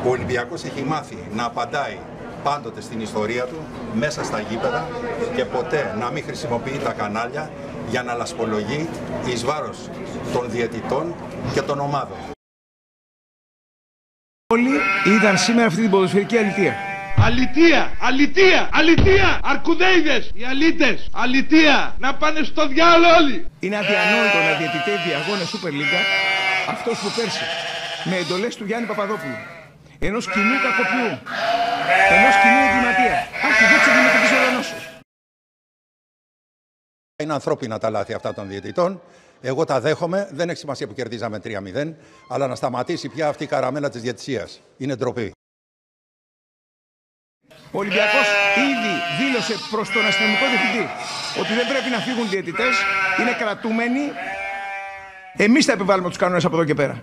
Ο Ολυμπιακός έχει μάθει να απαντάει πάντοτε στην ιστορία του, μέσα στα γήπεδα και ποτέ να μην χρησιμοποιεί τα κανάλια για να λασπολογεί εις βάρος των διαιτητών και των ομάδων. Όλοι είδαν σήμερα αυτή την ποδοσφαιρική αλητεία. Αλητεία! Αλητεία! Αλητεία! Αρκουδέιδες! Οι αλήτες! Αλητεία! Να πάνε στο διάλο όλοι! Είναι αδιανόητο να διαιτητεύει αγώνες Super League αυτός που πέρσι με εντολές του Γιάννη Παπαδόπουλου, ενός κοινού κακοποιού, ενός κοινού εγκληματία, αρχηγού της εγκληματικής οργανώσεως. Είναι ανθρώπινα τα λάθη αυτά των διαιτητών. Εγώ τα δέχομαι. Δεν έχει σημασία που κερδίζαμε 3-0, αλλά να σταματήσει πια αυτή η καραμέλα της διαιτησίας. Είναι ντροπή. Ο Ολυμπιακός ήδη δήλωσε προς τον αστυνομικό διευθυντή ότι δεν πρέπει να φύγουν διαιτητές, είναι κρατούμενοι. Εμείς θα επιβάλλουμε τους κανόνες από εδώ και πέρα.